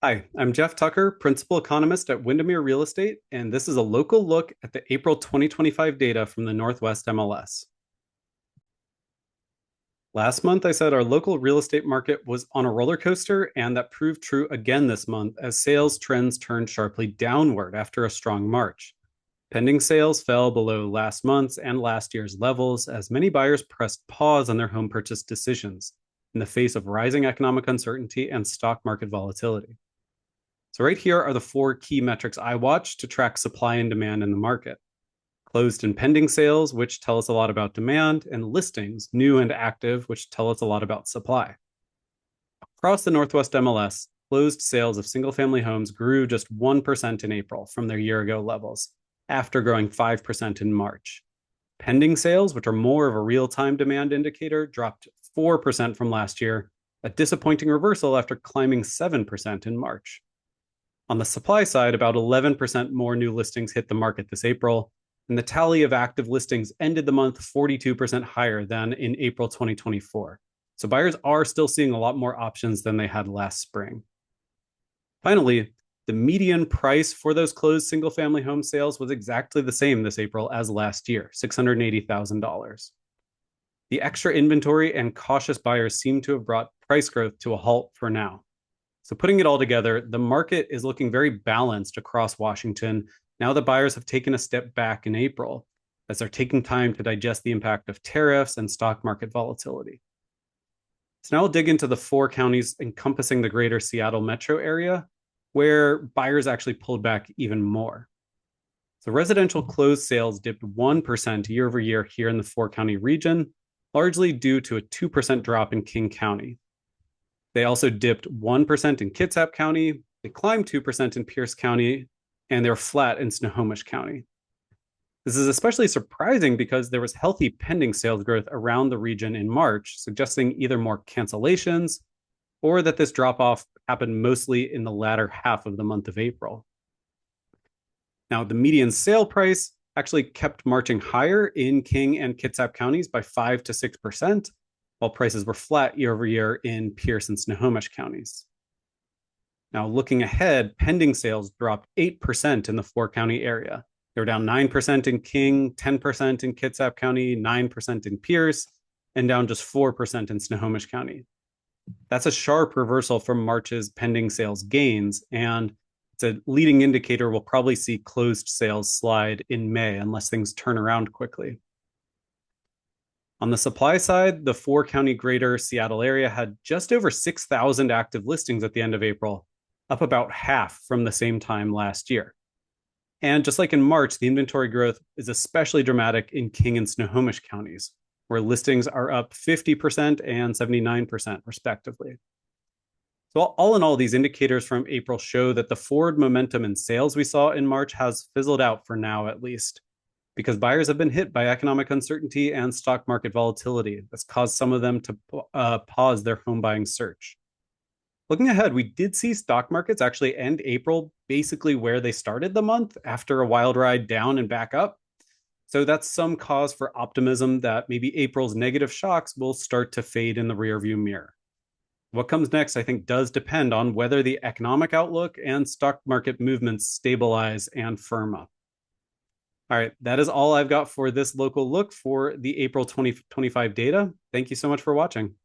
Hi, I'm Jeff Tucker, Principal Economist at Windermere Real Estate, and this is a local look at the April 2025 data from the Northwest MLS. Last month, I said our local real estate market was on a roller coaster, and that proved true again this month as sales trends turned sharply downward after a strong March. Pending sales fell below last month's and last year's levels as many buyers pressed pause on their home purchase decisions in the face of rising economic uncertainty and stock market volatility. So right here are the four key metrics I watch to track supply and demand in the market. Closed and pending sales, which tell us a lot about demand, and listings, new and active, which tell us a lot about supply. Across the Northwest MLS, closed sales of single-family homes grew just 1% in April from their year-ago levels, after growing 5% in March. Pending sales, which are more of a real-time demand indicator, dropped 4% from last year, a disappointing reversal after climbing 7% in March. On the supply side, about 11% more new listings hit the market this April, and the tally of active listings ended the month 42% higher than in April 2024. So buyers are still seeing a lot more options than they had last spring. Finally, the median price for those closed single-family home sales was exactly the same this April as last year, $680,000. The extra inventory and cautious buyers seem to have brought price growth to a halt for now. So putting it all together, the market is looking very balanced across Washington now that buyers have taken a step back in April, as they're taking time to digest the impact of tariffs and stock market volatility. So now I'll dig into the four counties encompassing the greater Seattle metro area, where buyers actually pulled back even more. So residential closed sales dipped 1% year over year here in the four-county region, largely due to a 2% drop in King County. They also dipped 1% in Kitsap County, they climbed 2% in Pierce County, and they're flat in Snohomish County. This is especially surprising because there was healthy pending sales growth around the region in March, suggesting either more cancellations or that this drop-off happened mostly in the latter half of the month of April. Now, the median sale price actually kept marching higher in King and Kitsap counties by 5 to 6%, while prices were flat year over year in Pierce and Snohomish counties. Now, looking ahead, pending sales dropped 8% in the four-county area. They were down 9% in King, 10% in Kitsap County, 9% in Pierce, and down just 4% in Snohomish County. That's a sharp reversal from March's pending sales gains, and it's a leading indicator we'll probably see closed sales slide in May unless things turn around quickly. On the supply side, the four-county greater Seattle area had just over 6,000 active listings at the end of April, up about half from the same time last year. And just like in March, the inventory growth is especially dramatic in King and Snohomish counties, where listings are up 50% and 79% respectively. So all in all, these indicators from April show that the forward momentum in sales we saw in March has fizzled out for now, at least, because buyers have been hit by economic uncertainty and stock market volatility that's caused some of them to pause their home buying search. Looking ahead, we did see stock markets actually end April basically where they started the month after a wild ride down and back up. So that's some cause for optimism that maybe April's negative shocks will start to fade in the rearview mirror. What comes next, I think, does depend on whether the economic outlook and stock market movements stabilize and firm up. All right, that is all I've got for this local look for the April 2025 data. Thank you so much for watching.